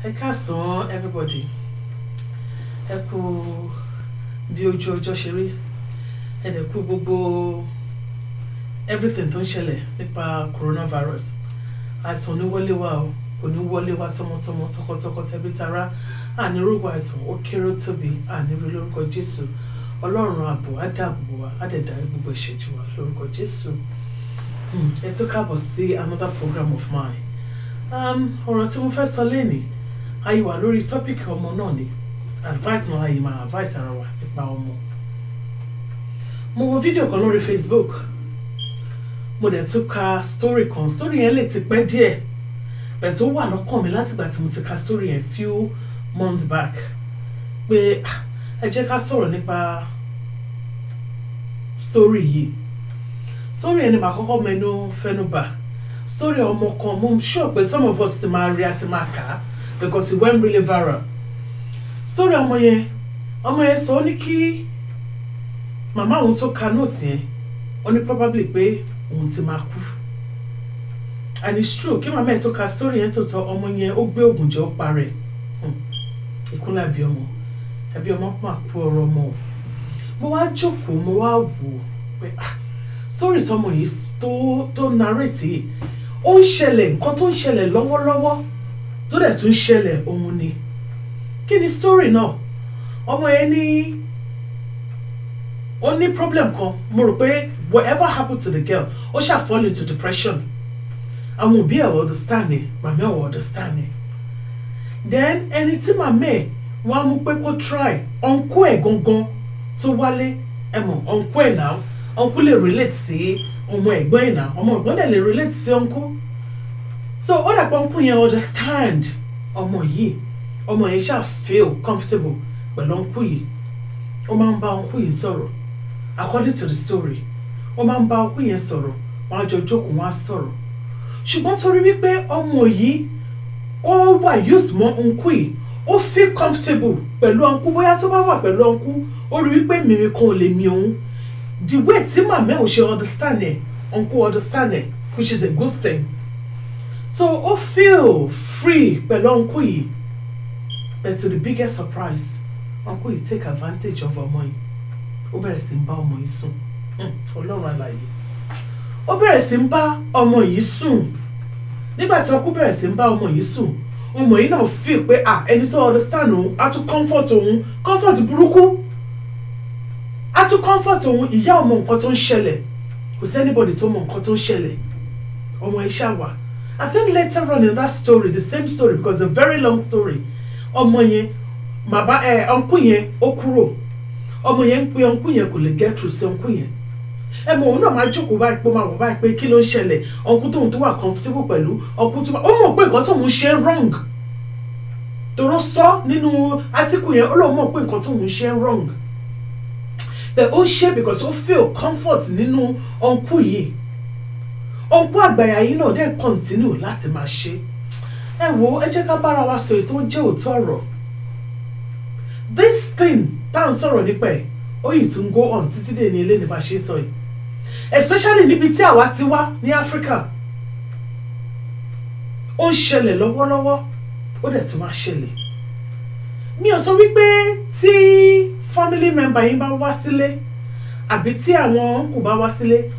Ẹ káàsán everybody. Ẹ kú bí ojú ọjọ́ ṣe rí. Ẹ dẹ̀ kú gbogbo everything tó ń ṣẹlẹ̀ nípa coronavirus. Àìsàn ní wọlé wa o, kò ní wọlé wa tọmọtọmọ tọkọtọkọ tẹbí tará. Àní rògbò àìsàn ó kéré tóbi, àní rí lórúkọ Jésù. Ọlọ́run ààbò á dáàbò wa, á dẹ̀ dárí gbogbo ìṣẹ́jú wa lórúkọ Jésù. Ẹ tún káàbọ̀ sí another program of mine. Ọ̀rọ̀ tí mo fẹ́ sọ lénìí, ayé wà lórí topic ọmọ náà ni. Advice náà ayé máa advice ara wa nípa ọmọ. Mo wo fídíò kan lórí Facebook. Mo dẹ̀ tún ka story kan. Story yẹn lè ti pẹ́ díẹ̀. Bẹ́ẹ̀ tó wà lọ́kàn mi látìgbà tí mo ti ka story yẹn few months back. Pé ẹ jẹ́ ká sọ̀rọ̀ nípa story yìí. Story yẹn ni màá kọ́kọ́ fẹ́nu bà. Story ọmọ kan, mo sure pé some of us ti máa rí àti máa kà á because it went really viral. Story ọmọ yẹn sọ ní kí màmá òun tó ka note yẹn, ó ní probably pé òun ti máa kú. And it's true, kí màmá ẹ̀ tó ka story yẹn tó tọ́ ọmọ yẹn ó gbé ògùn jẹ ó parẹ́. Ìkúnlẹ̀ àbí ọmọ máa kú ọ̀rọ̀ ọmọ o. Mo wá jókòó, mo wá wò pé story tọmọ yìí tó narrate yìí, ó ń ṣẹlẹ̀ nǹkan tó ń ṣẹlẹ̀ lọ́wọ́lọ́wọ́ tó dẹ̀ tún ṣẹlẹ̀ òun ni. Kí ni story náà? Ọmọ yẹn ó ní problem kan. Mo rò pé whatever happened to the girl, ó ṣá fall into depression. Àwọn òbí ẹ̀ understand it, màmá ẹ̀ understand it. Then ẹni tí màmá ẹ̀ wá mú pé kó try, uncle ẹ̀ gangan tó wálé, ẹ mọ̀ uncle ẹ̀ náà, uncle lè relate sí ọmọ ẹ̀gbọ́n ẹ̀ náà, ọmọ ẹ̀gbọ́n dẹ̀ lè relate sí uncle. So ó dàpọ̀ uncle yẹn understand ọmọ yìí ṣá feel comfortable pẹ̀lú uncle yìí. Ó máa ń bá uncle yìí sọ̀rọ̀ according to the story. Ó máa ń bá uncle yẹn sọ̀rọ̀, wọ́n á jọ jókòó, wọ́n á sọ̀rọ̀. Ṣùgbọ́n torí wípé ọmọ yìí ó wà used mọ́ uncle yìí, ó feel comfortable pẹ̀lú uncle. Bóyá tó bá wà pẹ̀lú uncle, ó rí wípé mímí kan ò lè mì òun. The way tí màmá ò ṣe understand it, uncle understand it, which is a good thing. So ó feel free pẹ̀lú uncle yìí. But to the biggest surprise, uncle yìí take advantage of ọmọ yìí. Ó bẹ̀rẹ̀ sí ń bá ọmọ yìí sùn. Ọlọ́run alààyè. Ó bẹ̀rẹ̀ sí ń bá ọmọ yìí sùn. Nígbà tí uncle bẹ̀rẹ̀ sí ń bá ọmọ yìí sùn, ọmọ yìí náà feel pé ẹni tó understand òun á tún comfort òun, comfort burúkú. Á tún comfort òun, ìyá ọmọ nǹkan tó ń ṣẹlẹ̀. Kò sí anybody tó mọ nǹkan tó ń ṣẹlẹ̀. Ọmọ yìí ṣá wà. I think later on in that story, the same story, because it's a very long story. Ọmọ yẹn, uncle yẹn ó kúrò. Ọmọ yẹn ń pe uncle yẹn kò lè get through sí uncle yẹn. Ẹ mọ̀ òun náà máa jókòó báyìí pé máa wọ̀ báyìí pé kí ló ń ṣẹlẹ̀. Uncle tóun tó wà comfortable pẹ̀lú uncle tó bá. Ó mọ̀ pé nǹkan tóun ṣe wrong. Tòró sọ nínú article yẹn, ó lóun mọ̀ pé nǹkan tóun ṣe wrong. But ó ṣe because ó feel comfort nínú uncle yìí. Uncle àgbàyà yìí náà dẹ̀ continue láti máa ṣe. Ẹ wo, ẹ jẹ́ ká bára wa sọ èyí tó jẹ́ òótọ́ ọ̀rọ̀. This thing tá à ń sọ̀rọ̀ nípa ẹ̀, ó yìí tún go on títí dé ní ilé ní bá ṣe sọ yìí. Especially níbi tí àwa ti wá ní Africa. Ó ń ṣẹlẹ̀ lọ́wọ́lọ́wọ́, ó dẹ̀ tún máa ṣẹlẹ̀. Mi ò sọ wípé tí family member yín bá wá sílé àbí tí àwọn kò bá wá sílé,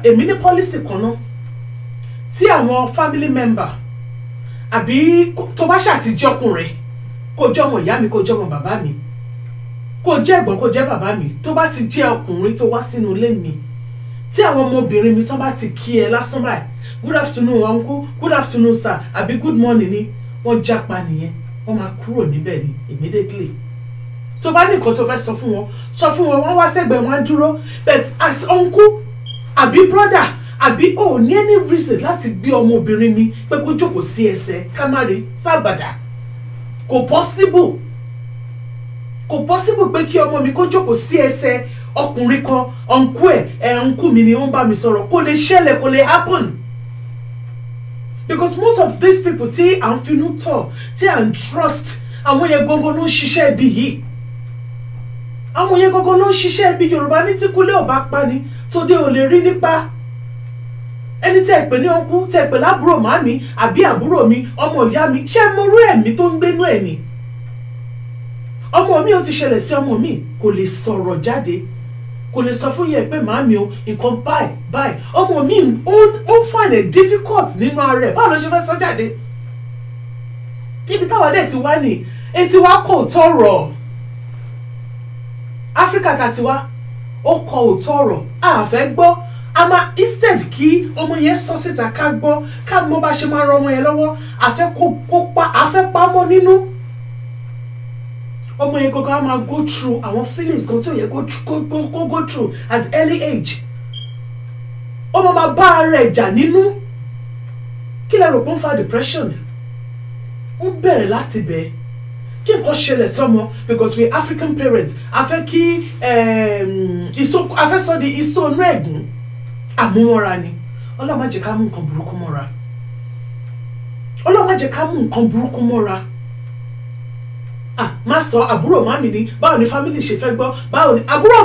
èmi ní policy kan náà. Tí àwọn family member àbí tó bá ṣàtijọ́ ọkùnrin, kó jẹ́ ọmọ ìyá mi, kó jẹ́ ọmọ bàbá mi, kó jẹ́ ẹ̀gbọ́n, kó jẹ́ bàbá mi, tó bá ti jẹ́ ọkùnrin tó wá sínú ilé mi, tí àwọn ọmọbìnrin mi tán bá ti kí ẹ lásán báyìí, good afternoon uncle, good afternoon sir, àbí good morning ni, wọ́n jápa nìyẹn, wọ́n máa kúrò níbẹ̀ ni immediately. Tó bá ní nǹkan tó fẹ́ sọ fún wọn, wọ́n wá sẹ́gbẹ̀ẹ́, wọ́n á dúró. But as uncle àbí brother àbí ní any reason láti gbé ọmọbìnrin mi pé kó jókòó sí ẹsẹ̀ kámárì sábàdà. Kò possible pé kí ọmọ mi kó jókòó sí ẹsẹ̀ ọkùnrin kan, uncle uncle mi ni wọ́n bá mi sọ̀rọ̀. Kò lè ṣẹlẹ̀, kò lè happen. Because most of these people tí à ń finú tọ̀, tí à ń trust, àwọn yẹn gangan ló ń ṣiṣẹ́ ibi yìí. Àwọn yẹn gangan ló ń ṣiṣẹ́ ibi. Yorùbá ní tí kúlé ò bá pa ni, tóde ò lè rí nípa. ẹni tẹ́ ẹ pè ní ọkú tẹ́ ẹ pè lábúrò màmí àbí àbúrò mi ọmọ ìyá mi ṣé mo rú ẹ̀mí tó ń gbénú ẹ̀ ni ọmọ mi ó ti ṣẹlẹ̀ sí ọmọ mi kò lè sọ̀rọ̀ jáde kò lè sọ fún yẹ pé màmí o nǹkan báyìí ọmọ mi ó ń find it difficult nínú ara ẹ̀ báwo ló ṣe fẹ́ sọ jáde ibi táwa dẹ̀ ti wá ní etí wa kò tọrọ Áfíríkà tá ti wá ó kọ òótọ́ ọ̀rọ̀ a fẹ́ gbọ́ a máa instead kí ọmọ yẹn sọ síta ká gbọ́ ká mọ̀ bá ṣe máa ran ọmọ yẹn lọ́wọ́ a fẹ́ pa mọ́ nínú ọmọ yẹn gangan á máa go through àwọn feelings kan tí ò yẹ kó go through at early age ọmọ máa bá ara ẹ̀ jà nínú kí lẹ rò pé ó ń fa depression ó ń bẹ̀rẹ̀ láti bẹ̀ kí nǹkan ṣẹlẹ̀ sọ́mọ because we African parents a fẹ́ kí a fẹ́ sọ di iṣó inú ẹ̀gún àmúmọ́ra ni Ọlọ́run má jẹ́ ká mú nǹkan burúkú mọ́ra Ọlọ́run má jẹ́ ká mú nǹkan burúkú mọ́ra má sọ àbúrò màmí ni báwo ni family ṣe fẹ́ gbọ́ báwo ni àbúrò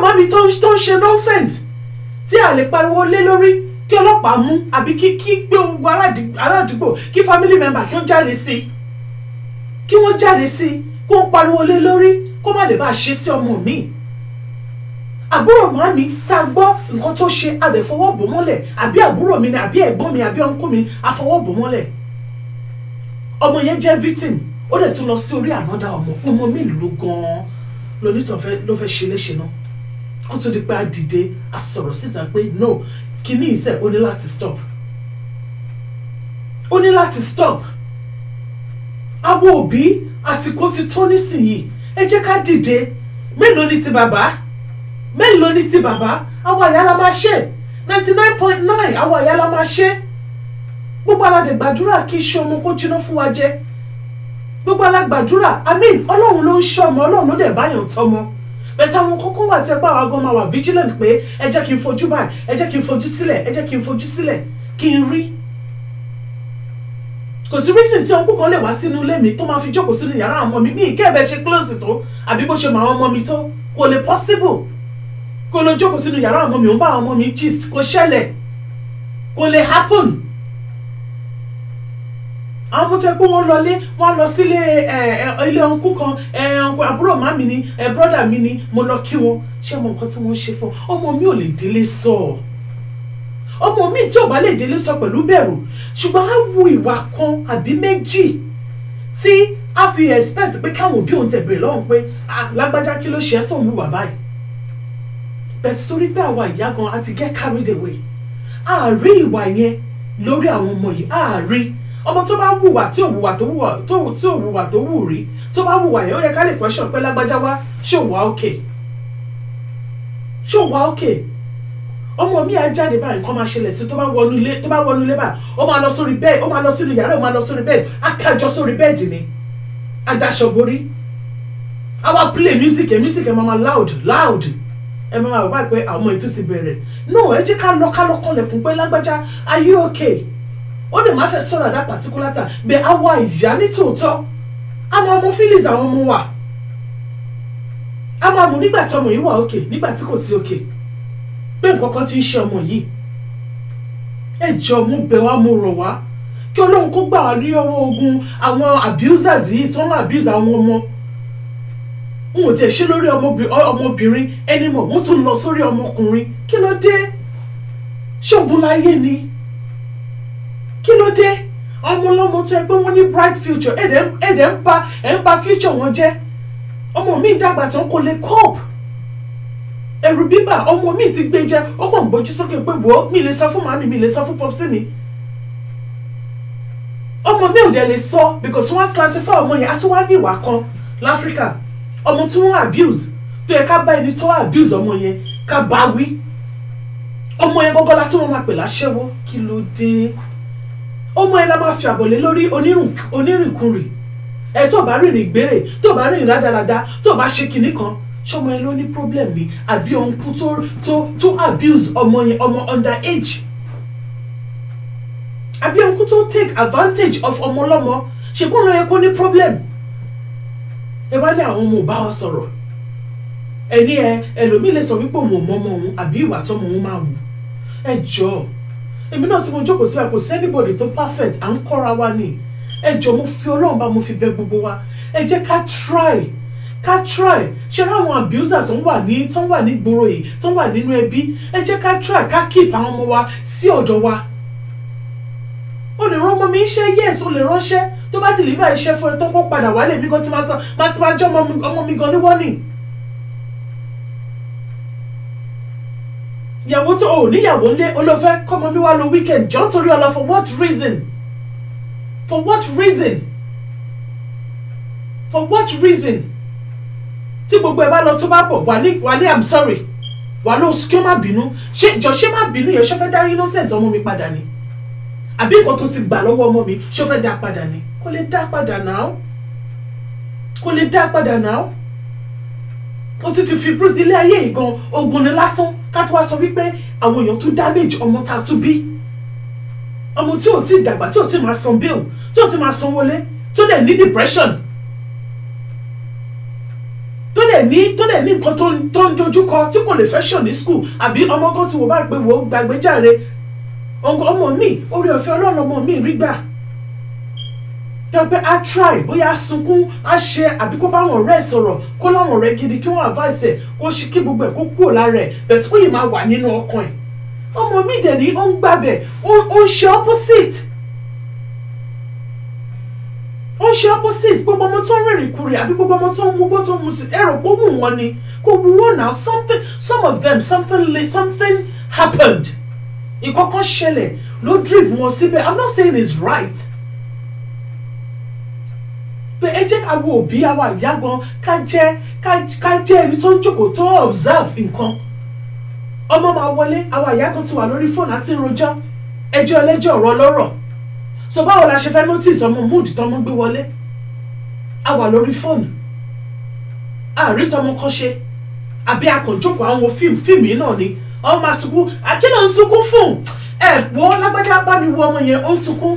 màmí tó ń ṣe nonsense tí a lè pariwo lé lórí kí ọlọ́pàá mú àbí kí gbé gbogbo ará àdúgbò kí family member kí wọ́n jáde sí kí wọ́n pariwo lé lórí kó má lè bá ṣe sí ọmọ mi àbúrò màmí tá a gbọ́ nǹkan tó ṣe a lè fọwọ́ bò mọ́lẹ̀ àbí àbúrò mi ni àbí ẹ̀gbọ́n mi àbí ọ̀nkú mi a fọwọ́ bò mọ́lẹ̀ ọmọ yẹn jẹ́ victim ó dẹ̀ tún lọ sí orí ànádà ọmọ mi ló gan-an ló fẹ́ ṣe léṣe náà kó tó di pé a dìde a sọ̀rọ̀ síta pé no kíní ìṣe ó ní láti stop àwọn òbí àsìkò ti tó nísìnyí ẹ jẹ́ ká dìde mélòó ni ti bàbá àwọn àyà la máa ṣe 99.9 àwọn àyà la máa ṣe gbogbo aládé gbàdúrà kí iṣẹ́ ọmọ kó jiná fún wa jẹ gbogbo alágbàdúrà àmín Ọlọ́run ló ń ṣọ́ ọmọ Ọlọ́run ló dẹ̀ báyàn tọ́mọ bẹ̀tẹ̀ àwọn kókó wà tí ẹ pa àwọn agan máa wà vigilant pé ẹ jẹ́ kí n fojú báyìí ẹ jẹ́ kí n fojú sílẹ̀ kí n rí kò sí reason tí ọkùnrin kan lè wá sínú ilé mi tó máa fi jókòó sínú yàrá àwọn ọmọ mi ìkẹ́ ẹ̀bẹ̀ ṣe close tó àbí bó ṣe mọ àwọn ọmọ mi tó kò lè possible kó lọ jókòó sínú yàrá àwọn ọmọ mi ò ń bá àwọn ọmọ mi gist kò ṣẹlẹ̀ kò lè happen àwọn ọmọ tó yẹ pé wọ́n lọ sílé ilé ọ̀nkú kan àbúrò màmí ni brọ́dà mi ni mo lọ kí wọn ṣé mo nǹkan tí wọ́n ṣe fún ọmọ mi ò lè délé sọ ọmọ mi tí ò bá lè délé sọ pẹ̀lú bẹ̀rù ṣùgbọ́n á wu ìwà kan àbí méjì tí a fi expect pé káwọn òbí òun tẹ̀ bèrè lọ́wọ́ pé lágbájá kí ló ṣe é tó ń wùwà báyìí bẹ̀tẹ̀ torí pé àwa ìyá gan a ti get carried away a rí ìwà yẹn lórí àwọn ọmọ yìí a rí ọmọ tó bá wùwà tí ò wùwà tó wù rí tó bá wùwà yẹn ó yẹ ká lè question pé lágbájá wá ṣó wà okay ọmọ mi á jáde báyìí nǹkan máa ṣẹlẹ̀ sí tó bá wọnú ilé báyìí ó máa lọ sórí bẹ́ẹ̀ ó máa lọ sínú yàrá ó máa lọ sórí bẹ́ẹ̀ á kájọ sórí bẹ́ẹ̀dì ni adáṣọ borí á wá play music ẹ̀ máa loud ẹ máa wà báyìí pé àwọn ètò ti bẹ̀rẹ̀ no ẹ jẹ́ ká lọ kọ́lẹ̀kùn pé lágbájá are you okay ó lè má fẹ́ sọ̀rọ̀ that particular time bẹ́ẹ̀ àwa ìyá ní tòótọ́ a máa mú feelings àwọn ọmọ wa a máa mú nígbà tí ọmọ yìí wà okay nígbà tí kò sí okay pé nǹkan kan ti ń ṣe ọmọ yìí ẹ jọ̀ọ́ mú bẹ̀ wá mú rọ̀ wá kí Ọlọ́run kó gbà wá ní ọwọ́ ogun àwọn abusers yìí tó ń abuse àwọn ọmọ n ò tiẹ̀ ṣe lórí ọmọbìnrin anymore wọ́n tún lọ sórí ọmọkùnrin kí ló dé ṣógun láyé ni kí ló dé ọmọ ọlọ́mọ tó ẹgbẹ́ wọn ní bright future ẹ̀dẹ̀ ń ba future wọn jẹ́ ọmọ mi dàgbà tó ń kò lè cope ẹ̀rù bíbà ọmọ mi ti gbé jẹ́ ó kàn gbójú sókè pé wò ó mi lè sọ fún màmí mi lè sọ fún popsi mi ọmọ mi ò dẹ̀ lè sọ because wọ́n classify ọmọ yẹn àti wọ́n ní ìwà kan láfíríkà ọmọ tí wọ́n abuse tó yẹ ká bá ẹni tó abuse ọmọ yẹn ká bá wí ọmọ yẹn gọ́gọ́ la tí wọ́n máa pè láṣẹ́wó kí ló dé ọmọ yẹn la máa fi àbọ̀lé lórí onírìnkùnrin ẹ tó bá rìnrìn gbére tó bá rìnrìn rádaràda tó bá ṣe kinní kan ṣọmọ yẹn ló ní problem ni àbí ọ̀nkú tó abuse ọmọ yẹn ọmọ under age àbí ọ̀nkú tó take advantage of ọmọ ọlọ́mọ ṣùgbọ́n ọ̀nà yẹn kò ní problem ẹ wá ní àwọn ọmọ ò bá wa sọ̀rọ̀ ẹni ẹlòmíì lè sọ wípé òun ò mọ ọmọ òun àbí ìwà tọmọ òun máa wù ẹ jọ̀ọ́ èmi náà tí mo jókòó sí kò sí anybody tó perfect à ń kọ́ra wa ni ẹ jọ̀ọ́ mo fi Ọlọ́run bá mo fi bẹ̀ gbogbo wa ẹ jẹ́ ká try ṣe ráwọn abuser tó ń wà ní gbòòrò yìí tó ń wà nínú ẹbí ẹ jẹ́ ká try ká keep àwọn ọmọ wa sí ọ̀dọ̀ wa o lè rán ọmọ mi iṣẹ́ yes o lè ránṣẹ́ tó bá deliver iṣẹ́ fún ẹ tó kó padà wálé mi kan tí máa jẹ́ ọmọ mi gan ní warning. ìyàwó tó o níyàwó lé olófẹ́ kọ́mọ mi wá lọ weekend jọ́ torí ọlọ for what reason tí gbogbo ẹ bá lọ tó bá bọ̀ wà ní I'm sorry wà ló kí ó má bínú ṣé má bínú yẹn ṣó fẹ́ dá innocent ọmọ mi padà ni àbí nǹkan tó ti gbà lọ́wọ́ ọmọ mi ṣó fẹ́ dá padà ni kò lè dá padà náà ó ti fi bruce ilé ayé ìgan ogun ni lásán ká tó wá sọ wípé àwọn èèyàn tó damage ọmọ tá a tún bí ọmọ tí ò tí dàgbà tí ò tí máa san bill tí ò tí máa san wọlé tó dẹ̀ ní depression tó dẹ̀ ní nǹkan tó ń dojúkọ tí kò lè fẹ́ ṣàn ní school àbí ọmọ kan tí wọ́n bá gbé wo gbàgbé jàre ọmọ mi orí ọ̀fẹ́ Ọlọ́run ọmọ mi rí gbà tó pé a try bóyá a sunkún a ṣe àbí kó bá wọn ọ̀rẹ́ sọ̀rọ̀ kó láwọn ọ̀rẹ́ gidi kí wọ́n advice ẹ̀ kó ṣe kí gbogbo ẹ̀ kó kúrò lára ẹ̀ bẹ̀tí ó yìí máa wà nínú ọkàn ẹ̀ ọmọ mi dẹ̀ ní ó ń gbàbẹ̀ ó ń ṣe opposite gbogbo ọmọ tó ń rìnrìn kúrì àbí gbogbo ọmọ tó ń mú gbó tó ń mu sí ẹ̀rọ pé ó wù wọ́n ni kò wù wọ́n náà something happened ìkọ̀kan ṣẹlẹ̀ ló drive wọn síbẹ̀ I'm not saying it's right pé ẹ jẹ́ ká wo òbí àwa ìyá gan ká jẹ́ ẹni tó ń jókòó tó observe nǹkan ọmọ máa wọlé àwa ìyá kan ti wà lórí fóònù àti ìròjọ́ ẹjọ́ ẹlẹ́jọ́ ọ̀rọ̀ ọlọ́rọ̀ so báwo la ṣe fẹ́ notice ọmọ mood tọmọ gbé wọlé a wà lórí fóònù àrí tọmọ kan ṣe àbí akànjókòó àwọn fíìmù yìí náà ni ọmọ máa sunkún àkínà ń sunkún fún wọ́n lágbájá bá mi wo ọmọ yẹn ó ń sunkún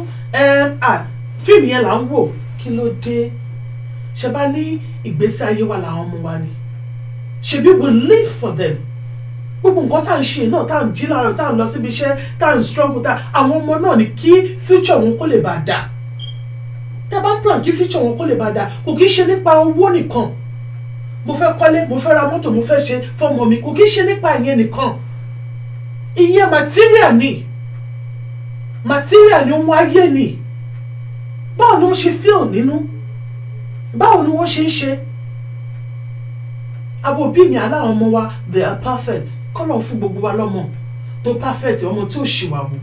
fíìmù yẹn là ń wò kí ló dé ṣe bá ní ìgbésí ayé wa làwọn ọmọ wa ni ṣebí we live for them gbogbo nǹkan tá à ń ṣe náà tá à ń jí láàárọ̀ tá à ń lọ síbi iṣẹ́ tá à ń struggle àwọn ọmọ náà ni kí future wọn kó lè bá dáa tá a bá ń plan kí future wọn kó lè bá dáa kò kí ń ṣe nípa owó nìkan mo fẹ́ kọ́lé mo fẹ́ ra mọ́tò mo fẹ́ ṣe fọ́mọ mi kò kí ń ṣe nípa ìyẹn nìkan ìyẹn material ni ohun ayé ni báwo ni wọ́n ṣe feel nínú báwo ni wọ́n ṣe ń ṣe àwọn òbí mi aláwọn ọmọ wa they are perfect kọ́lọ̀ fún gbogbo wa lọ́mọ tó perfect ọmọ tí ò ṣìwàwù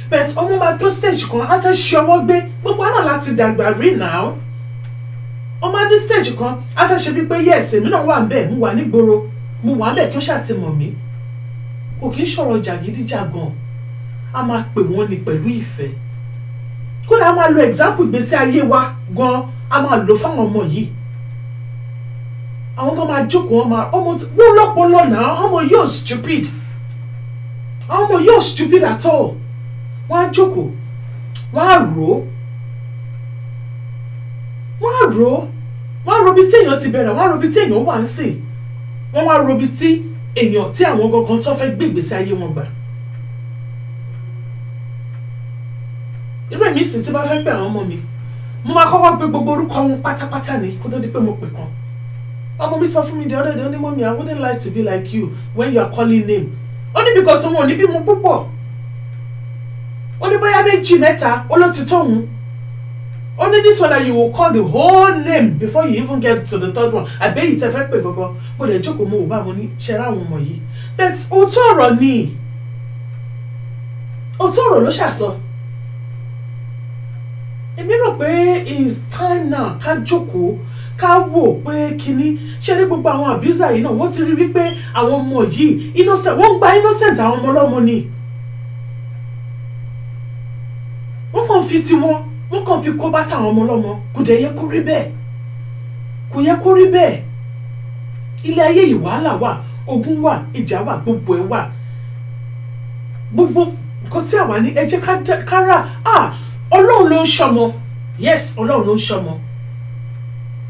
but ọmọ máa tó stage kan á fẹ́ ṣe ọwọ́ gbé gbogbo àná láti dàgbà rí náà ọmọ adé stage kan á fẹ́ ṣe bí pé yes èmi náà wà ń bẹ̀ mo wà nígboro mo wà ń bẹ̀ kí ó ṣàtìmọ̀ mí kò kí ń sọ̀rọ̀ jàgídíjàgan a máa pè wọ́n ní pẹ̀lú ìfẹ́ kódà a máa lo example ìgbésí ayé wa gan a máa lò fáwọn ọmọ yìí àwọn kan máa jókòó ọmọ lọ́pọ̀lọ́ náà ọmọ yóò stupid at all wọ́n á jókòó wọ́n á rò bí tí èèyàn ti bẹ̀rẹ̀ wọ́n á rò bí tí èèyàn wà ń sìn wọ́n wá rò bí tí èèyàn tí àwọn gangan tó fẹ́ gbé ìgbésí ayé wọn gbà. irú èmi sì tí bá fẹ́ pè àwọn ọmọ mi mo máa kọ́kọ́ pè gbogbo orúkọ wọn pátápátá ni kó tó di pé mo pè kan ọmọ mi sọ fún mi the other day ó ní mọ́mí I wouldn't like to be like you when you are calling name ó ní because wọn ò ní bímọ púpọ̀ ó ní bóyá méjì mẹ́ta ó ló ti tó òun ó ní this one that you will call the whole name before you even get to the third one àbẹ́ yìí tẹ́ fẹ́ pè gangan mo lè jókòó mo wò bá mo ní ṣe ra àwọn ọmọ yìí but òótọ́ ọ̀rọ̀ ni òótọ́ ọ̀rọ̀ ló ṣàsọ èmi rò pé it's time now ká jókòó ká wò pé kíní ṣe rí gbogbo àwọn abuser yìí náà wọ́n ti rí wípé àwọn ọmọ yìí innocent wọ́n ń gba innocent àwọn ọmọ ọlọ́mọ ni wọ́n kàn fi tiwọn wọ́n kàn fi kó bàtà àwọn ọmọ ọlọ́mọ kò dẹ̀ yẹ kó rí bẹ́ẹ̀ kò yẹ kó rí bẹ́ẹ̀ ilé ayé yìí wàhálà wà ogun wà ìjà wà gbogbo ẹ̀ wà gbogbo nǹkan tí àwa ní ẹ jẹ́ ká rà Ọlọ́run ló ń ṣọmọ yes Ọlọ́run ló ń ṣọmọ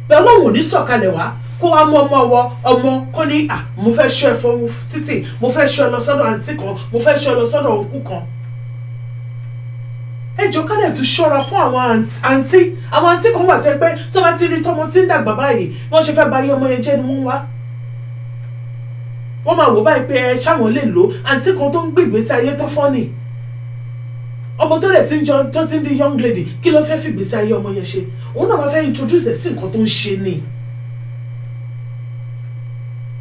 bẹ́ẹ̀ Ọlọ́run ò ní sọ̀kalẹ̀ wá kó wá mú ọmọ kó ní mo fẹ́ ṣọ́ ẹ fún títì, mo fẹ́ ṣọ́ ẹ lọ sọ́dọ̀ àǹtí kan, mo fẹ́ ṣọ́ ẹ lọ sọ́dọ̀ òǹkú kan. Ẹ jọ̀ọ́ ká dẹ̀ tún ṣọ́ra fún àwọn àǹtí kan wà tẹ́ pé tó bá ti rí tọmọ tí ń dàgbà báyìí wọ́n ṣe fẹ́ bà ayé ọmọ yẹn jẹ́ ni wọ́n wá. Wọ́n máa wò báyìí pé ẹ ṣáwọn lè lò àǹtí kan tó ń gbé ìgbésí ayé tó fọ́nì. Ọmọ tó rẹ̀ tó ti ń di young lady kí ló fẹ́ fi ìgbésí ayé ọmọ yẹn ṣe? Òun náà máa fẹ́ introduce ẹ̀ sí nǹkan tó ń ṣe ni.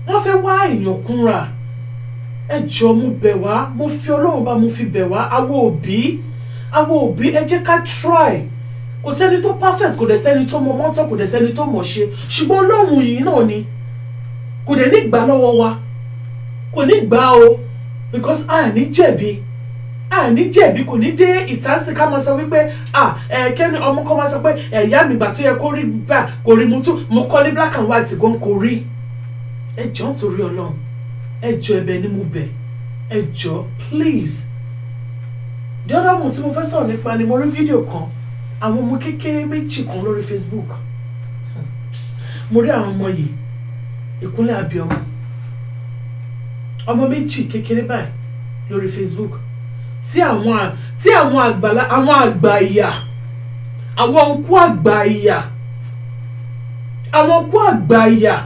Wọ́n fẹ́ wá èèyàn kúnra. Ẹ jọ̀ọ́ mo bẹ̀ wá, mo fi Ọlọ́run bá mo fi bẹ̀ wá, àwọn òbí ẹ jẹ́ ká try. Kò sẹ́ni tó perfect, kò dẹ̀ sẹ́ni tó mọ mọ́tò, kò dẹ̀ sẹ́ni tó mọ̀ ṣe, ṣùgbọ́n Ọlọ́run yìí náà ni kò dẹ̀ ní gbà lọ́wọ́ wa, kò ní gbà o, because a ní jẹ̀bi kò ní dé ìtànsí ká máa sọ wípé kẹ́ni ọmọ kan máa sọ pé ẹ̀yà mi gbà tó yẹ kó rí gbà kò rí mo kọ́ ní black and white gan kò rí. Ẹ jọ̀ọ́ nítorí Ọlọ́run, ẹ jọ̀ọ́ ẹ̀bẹ̀ ni mo bẹ̀, ẹ jọ̀ọ́ please. The other one tí mo fẹ́ sọ̀rọ̀ nípa ni mo rí fídíò kan àwọn ọmọ kékeré méjì kan lórí Facebook. Mo rí àwọn ọmọ yìí ìkúnlẹ̀ abiyamọ, ọmọ méjì kékeré báyìí lórí Facebook tí àwọn àgbà ìyà, àwọn òkú àgbà ìyà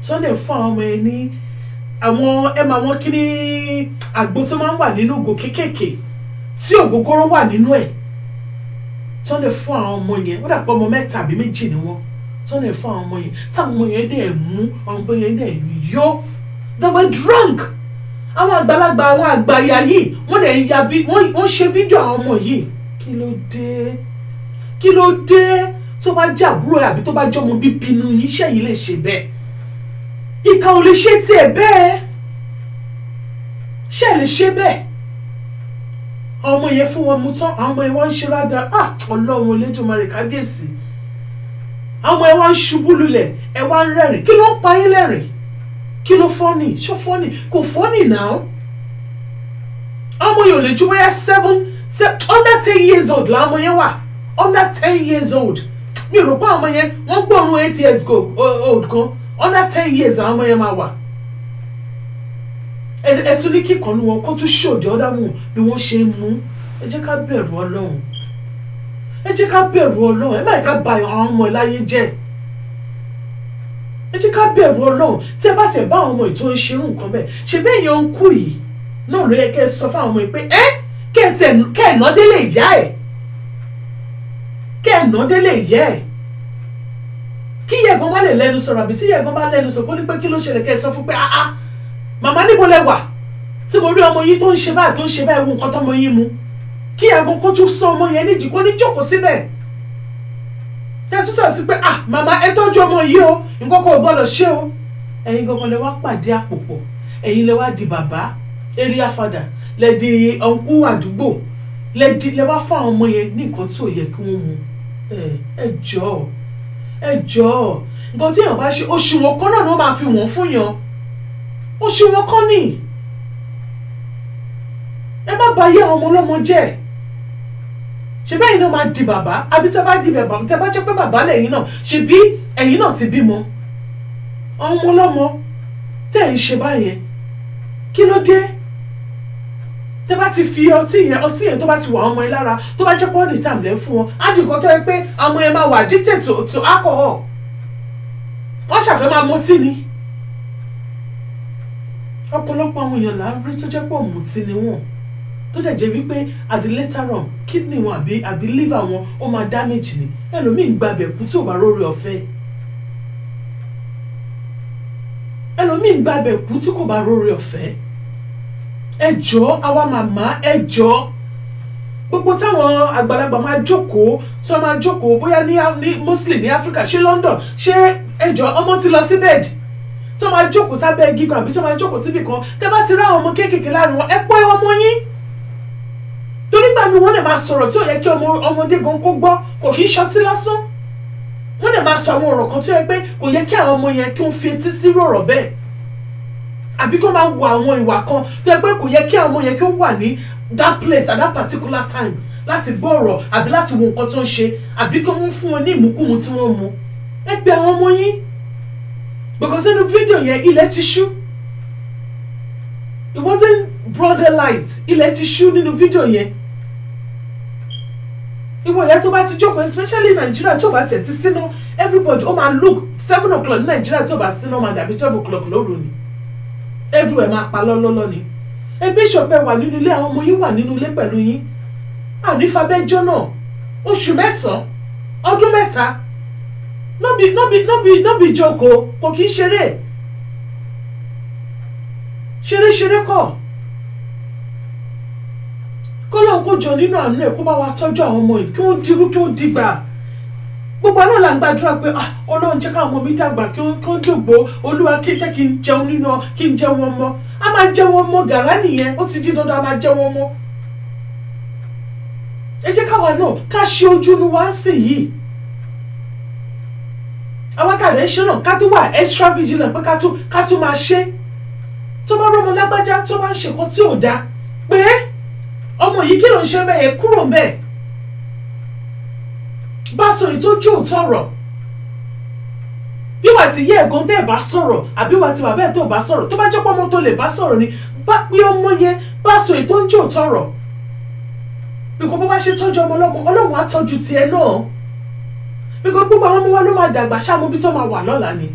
tó lè fún àwọn ọmọ yẹn ní àwọn wọn kí ní àgbo tó máa ń wà nínú ògò kékèké tí ògógóró wà nínú ẹ̀ tó lè fún àwọn ọmọ yẹn. Ó dàpọ̀ ọmọ 3 àbí 2 ni wọ́n tó lè fún àwọn ọmọ yẹn táwọn ọmọ yẹn dẹ̀ mú àwọn ọmọ yẹn dẹ̀ yó. They were drunk. Àwọn àgbàlagbà àwọn àgbàyà yìí wọ́n dẹ̀ wọ́n ṣe fídíò àwọn ọmọ yìí. Kí ló dé tó bá jẹ́ àbúrò ẹ̀ àbí tó bá jẹ́ ọmọ bíbí inú yín ṣẹ́yìn lè ṣe bẹ́ẹ̀? Ìkà ò lè ṣe tiẹ̀ bẹ́ẹ̀, ṣé lè ṣe bẹ́ẹ̀? Àwọn ọmọ yẹn fún wọn mú tán, àwọn ọmọ yẹn wọ́n ń ṣe rádà. Ọlọ́run Olódùmarè kábíyèsí. Àwọn ọmọ yẹn wọ́n ń ṣubú lulẹ̀, ẹ wá ń rẹ́rìn. Kí ló ń pa yín lẹ́rìn? Kí ló fọ́nì? Ṣó fọ́nì? Kò fọ́nì náà. Àwọn ọmọ yẹn ò lè ju bóyá 7 under 10 years old làwọn ọmọ yẹn wà. Under 10 years old. Mi ò rò pé àwọn ọmọ yẹn wọ́n gbọ́rùn 8 years old kan. Under 10 years làwọn ọmọ yẹn máa wà. Ẹ tún ní kíkan ní wọn kó tún ṣòdì ọ̀dà mú bí wọ́n ṣe ń mú. Ẹ jẹ́ ká bẹ̀rù Ọlọ́run. Ẹ má ká bà àwọn ọmọ láyé jẹ́. Ẹ jẹ́ ká bẹ̀rù Ọlọ́run. Tí ẹ bá tẹ̀ bá àwọn ọmọ ìtò ń ṣerú nǹkan bẹ́ẹ̀ ṣe bẹ́ẹ̀ yẹn ń kú yìí náà ló yẹ kẹ́ ẹ sọ fún àwọn ọmọ yìí pé kẹ́ ẹ̀ ná délé ìyá ẹ̀. Kẹ́ ẹ̀ ná délé ìyá ẹ̀. Kí yẹ̀gàn má lè lẹ́nu sọ̀rọ̀ àbí tí yẹ̀gàn bá lẹ́nu sọ̀rọ̀ kó ní pé kí ló ṣẹlẹ̀ kẹ́ ẹ sọ fún pé màmá níbo lẹ wà tí mo rí ọmọ yín tó ń ṣe báyìí wo nǹkan tọ́mọ yín mu. Kí yẹ̀gàn kó tún sọ ọmọ yẹn nídìí kó ní jókòó síbẹ̀. Ẹ tún sọ̀rọ̀ sí pé màmá ẹ tọ́jú ọmọ yìí o nǹkan kan ò gbọ́dọ̀ ṣe o. Ẹ̀yin gangan lẹ wá pàdé àpòpọ̀, ẹ̀yin lẹ wá di bàbá area father, lẹ di ọ̀nkú àdúgbò, lẹ wá fún àwọn ọmọ yẹn ní nǹkan tí ò yẹ kí wọ́n mu. Ẹ jọ̀ọ́ nǹkan tí èèyàn bá ṣe òṣùwọ̀n kan náà ló máa fi wọ́n fún yàn. Òṣùwọ̀n kan ni. Ẹ má bà ayé àwọn ọmọ ọlọ́mọ jẹ́. Ṣé bẹ́ẹ̀ náà máa di bàbá àbí tẹ́ bá di bàbá tẹ́ bá jẹ́ pé bàbá lẹ́yìn náà ṣe bí ẹ̀yin náà ti bímọ. Àwọn ọmọ ọlọ́mọ tẹ́ ń ṣe báyẹn kí ló dé? Tẹ́ bá ti fi ọtí yẹn tó bá ti wà ọmọ yẹn lára tó bá jẹ́ pé all the time lẹ́ fún wọn á di nǹkan tó yẹ pé àwọn yẹn máa wà addicted to alcohol. Wọ́n ṣàfẹ́ máa mọtí ni. Ọ̀pọ̀lọpọ̀ àwọn èèyàn là ń rí tó jẹ́ pé ọ̀mùtí ni wọ́n tó dẹ̀ jẹ́ wípé at the later on kidney wọn àbí liver wọn ó máa damage ni. Ẹlòmíì ń gbabẹ̀ kú tí ò bá rórí ọ̀fẹ́. Ẹlòmíì ń gbabẹ̀ kú tí kò bá rórí ọ̀fẹ́. Ẹ jọ̀ọ́ àwa màmá ẹ jọ̀ọ́ gbogbo táwọn àgbàlagbà máa jókòó tí wọ́n máa jókòó bóyá ní mostly ní Africa ṣé London ṣé ẹ jọ̀ọ́ ọmọ ti lọ sí bed tí wọ́n máa jókòó sábẹ́ igi kan àbí tí wọ́n máa jókòó síbì kan tẹ́ bá ti rí àwọn ọmọ kéékèèké láàrin wọn ẹ pọ́ ọmọ yín. Torí gbà mí wọ́n lè máa sọ̀rọ̀ tí ò yẹ kí ọmọdé gan kó gbọ́ kò kí ń ṣọtí lásán. Wọ́n lè máa sọ àwọn ọ̀rọ̀ kan tí ó yẹ pé kò yẹ kí àwọn ọmọ yẹn kí wọ́n fi etí sí ọ̀rọ̀ bẹ́ẹ̀. Àbí kí wọ́n máa wo àwọn ìwà kan tí ó yẹ pé kò yẹ kí àwọn ọmọ yẹn kí wọ́n wà ní that place at that particular time láti gbọ́ ọ̀rọ̀ àbí láti wo nǹkan tó ń ṣe àbí kí wọ́n fún wọn ní ìmúkúmu tí wọ́n mu. Ẹ pe àwọn ọmọ yín because nínú fídíò yẹn ilẹ̀ ti ṣú. It wasn't broad light, ilẹ̀ ti ṣú nínú fídíò yẹn. Ìwọ ìyá tó bá ti jókòó, especially Nigeria tó bá tẹ̀ ti sínú, everybody ó máa look 7 o'clock ní Nigeria tó bá sínú máa dàbí 12 o'clock lóru ni. Everywhere máa pa lọ́lọ́lọ́ ni. Ẹbí ìṣọ̀pẹ wà nínú ilé, àwọn ọmọ yín wà nínú ilé pẹ̀lú yín. Ànífàbẹ́jọ́ náà, oṣù 9, ọdún 3. No be joke o, kò kí ṣeré. Ṣeré kọ́. Kọ́lọ́n kó jọ nínú àánú ẹ̀ kó bá wa tọ́jú àwọn ọmọ yìí kí ó dirú kí ó dìgbà. Gbogbo náà là ń gbàdúrà pé Ọlọ́run jẹ́ káwọn ọmọ mi dàgbà kí ó dògbò, Olúwa kí jẹ́ kí n jẹun nínú kí n jẹun ọmọ. A máa jẹun ọmọ gàrá nìyẹn, ó ti di dandan a máa jẹun ọmọ. Ẹ jẹ́ káwa náà ká ṣe ojú inú wa sí yìí. Àwọn kàdé ṣe náà ká tó wà extra vigilant pé ká tó máa ṣe. Tó bá rọ́mọ lágbájá tó bá ń ṣe nǹkan tí ò dáa pé ọmọ yìí kí ló ń ṣe bẹ́ẹ̀ kúrò bẹ́ẹ̀. Bá sọ èyí tó jẹ́ òótọ́ ọ̀rọ̀. Bí wà ti yẹ ẹ̀gán tẹ́ ẹ̀ bá sọ̀rọ̀ àbí wà ti bàbá ẹ̀ tó bá sọ̀rọ̀ tó bá jẹ́ pọ́nmọ́ tó lè bá sọ̀rọ̀ ni bá pé ọmọ yẹn bá sọ èyí tó ń jẹ́ òótọ́ ọ̀rọ̀. Bíkọ́ bó bá ṣe tọ́jú ọmọ ọlọ́mọ Ọlọ́run á tọ́jú tiẹ̀ náà. Bíkọ́ gbogbo àwọn ọmọ wa ló máa dàgbà ṣáàmú bí tó máa wà lọ́la ni.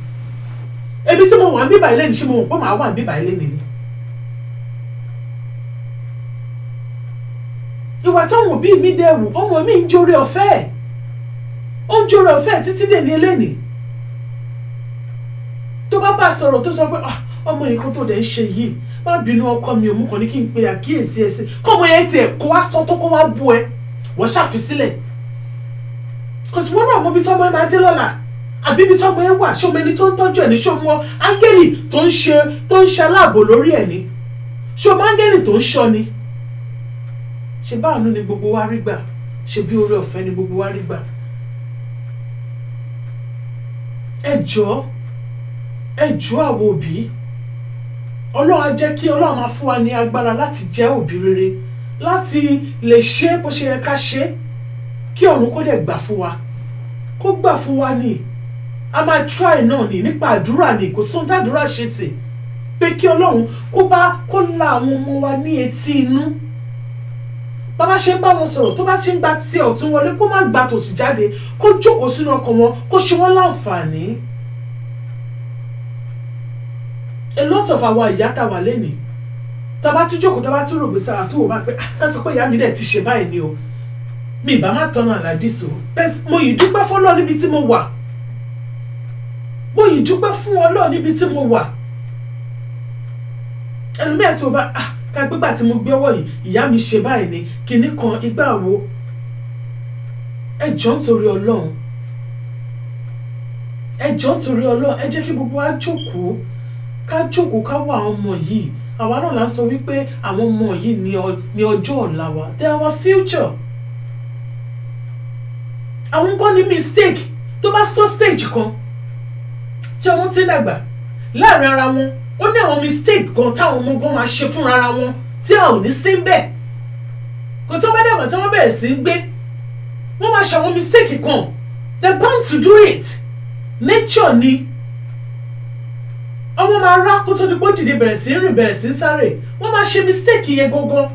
Ebi tí mo wà ń bíbà ilé ni ṣé mo mọ̀ pé màá wà ń bíbà ilé ni. Ìwà táwọn òbí mi dẹ̀wù ọmọ mi ń jóore ọ̀fẹ́. Ó ń jóore ọ̀fẹ́ títí dè ní eléni. Tó bá sọ̀rọ̀ tó sọ pé ọmọ yìí kan tó dẹ̀ ń ṣe yìí má bínú ọkọ mi ò mú kan ní kí n pe àkíyèsí ẹsẹ̀ kọ́mọ yẹn tiẹ̀ kó wá sọ tó kó wá bú ẹ wọ́n ṣàfisílẹ̀. Kò sí wọ́n náà mọ ibi tí ọmọ ẹ máa dé lọ́la àbí ibi tí ọmọ ẹ wà ṣé ọmọ ẹni tó ń tọ́jú ẹ̀ ní ṣé ọmọ áńgẹ́lì tó ń ṣe aláàbò lórí ẹ̀ ní ṣé ọmọ áńgẹ́lì tó ń ṣọ́ ni. Ṣé báàánú ni gbogbo wa rí gbà, ṣe bí oore ọ̀fẹ́ ni gbogbo wa rí gbà. Ẹ jọ̀ọ́ àwọn òbí, Ọlọ́run á jẹ́ kí Ọlọ́run máa fún wa ní agbára láti jẹ́ òbí rere, láti lè ṣe bó ṣe yẹ ká ṣe, kí ọ̀run kó dẹ̀ gbà fún wa, kó gbà fún wa ni. A máa try náà ni nípa àdúrà ni, kò sóhun tàdúrà ṣe tì pé kí Ọlọ́run kó la àwọn ọmọ wa ní etí inú. Bàbá ṣe ń bá wọn sọ̀rọ̀ tó bá ṣe ń gba tí ọ̀tún wọlé kó má gba tòsì jáde, kó jókòó sínú ọkàn wọn, kó ṣe wọ́n láǹfààní. A lot of our ìyá tá wà lẹ́nìí tá bá tún jókòó tá bá tún rògbé sára tó wò bá pé ká sọ pé ìyá mi dẹ̀ ti ṣe báyìí ni o, mi ìbá má tọ́nà àlàdísò bẹ́ẹ̀ mo yìí dúpẹ́ fún Ọlọ́run níbi tí mo wà, mo yìí dúpẹ́ fún Ọlọ́run níbi tí mo wà. Ẹlòmíà tí o bá ká gbégbà tí mo gbé ọwọ́ yìí ìyá mi ṣe báyìí ni kinní kan igbá wo. Ẹ jọ̀ọ́ nítorí Ọlọ́run, ẹ jọ̀ọ́ nítorí Ọlọ́run, ẹ jẹ́ kí gbogbo wa jókòó ká wá àwọn ọmọ yìí. Àwa náà la sọ wípé àwọn ọmọ yìí ní ọjọ́ ọ̀la wa, they are our future. Àwọn kan ní mistake tó bá tó stage kan tí ọmọ ti dàgbà láàrin ara wọn, ó ní àwọn mistake kan táwọn ọmọ gan máa ṣe fúnra ara wọn tí a ò ní sí ń bẹ̀. Kò tó bá dàgbà tí wọ́n bẹ̀rẹ̀ sí ń gbé, wọ́n máa ṣe àwọn mistake kan, they are bound to do it. Nature ni. Ọmọ máa rá kó tó di pé dìde bẹ̀rẹ̀ sí rìn bẹ̀rẹ̀ sí sáré, wọ́n máa ṣe mistake yẹn gangan.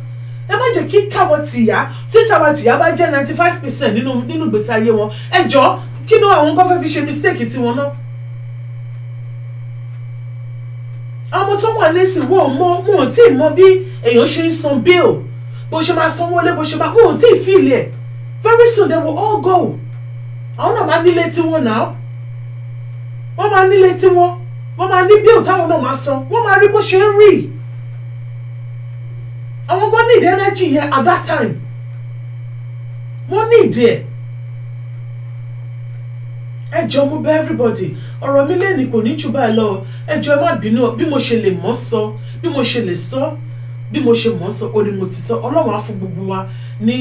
Ẹ má jẹ́ kí káwọ́ tìyá títàwọ́ tìyá bá jẹ́ 95% nínú ìgbésí ayé wọn. Ẹ jọ̀ọ́ kí ni àwọn kan fẹ́ fi ṣe mistake tiwọn náà. Àwọn tó wà lẹ́sìn wọn ò tí ì mọ bí èèyàn ṣe ń san bill, bó ṣe máa sanwó lé bó ṣe máa wọn ò tí ì feel ẹ̀. Very soon they will all go. Àwọn náà máa nílé tiwọn náà, wọ́n máa nílé tiwọn, wọ́n máa ní bill táwọn náà máa san, wọ́n máa rí bó ṣe ń rí. Àwọn kan need energy yẹn at that time, wọ́n need ẹ̀. Ẹ jọ̀ọ́ mo bẹ̀ everybody, ọ̀rọ̀ mi lẹ́ni kò ní jù báyìí lọ. Ẹ jọ̀ọ́ ẹ má bínú bí mo ṣe lè mọ̀ sọ, bí mo ṣe lè sọ, bí mo ṣe mọ̀ sọ, ó ní mo ti sọ. Ọlọ́run á fún gbogbo wa ní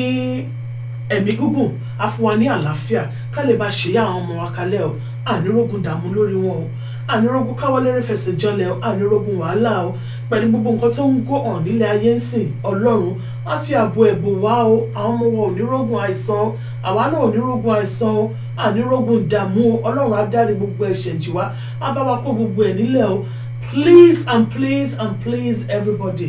ẹ̀mí gígùn á fún wa ní àlàáfíà ká lè bá ṣe yá àwọn ọmọ wa kalẹ̀ o ànírógun dààmú lórí wọn o ànírógun káwọlérè fẹsẹ̀ jọlẹ̀ o ànírógun wàhálà o pẹ̀lú gbogbo nǹkan tó ń gó hàn nílẹ̀ ayé ń sìn Ọlọ́run á fi ààbò ẹ̀bò wá o àwọn ọmọ wa ònírógun àìsàn àwa náà ònírógun àìsàn o ànírógun dààmú o Ọlọ́run á dárí gbogbo ẹ̀ṣẹ̀ jì wá á bá wa kó gbogbo ẹ̀ nílẹ̀ o please and please and please everybody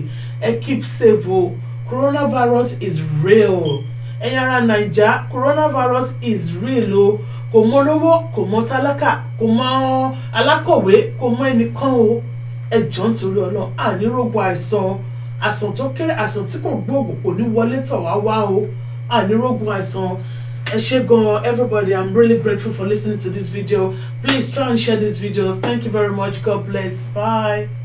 keep safe o coronavirus is real ẹ̀yin ará Naija coronavirus is real o kò mọ olówó kò mọ tálákà kò mọ alákọ̀wé kò mọ ẹnìkan o ẹ jọ̀ọ́ nítorí Ọlọ́run ànírógun àìsàn tó kéré àìsàn tí kò gbóògùn kò ní wọlé tọ̀ wá wá o ànírógun àìsàn ẹ ṣé gan everybody. I'm really grateful for listening to this video. Please try and share this video. Thank you very much. God bless. Bye.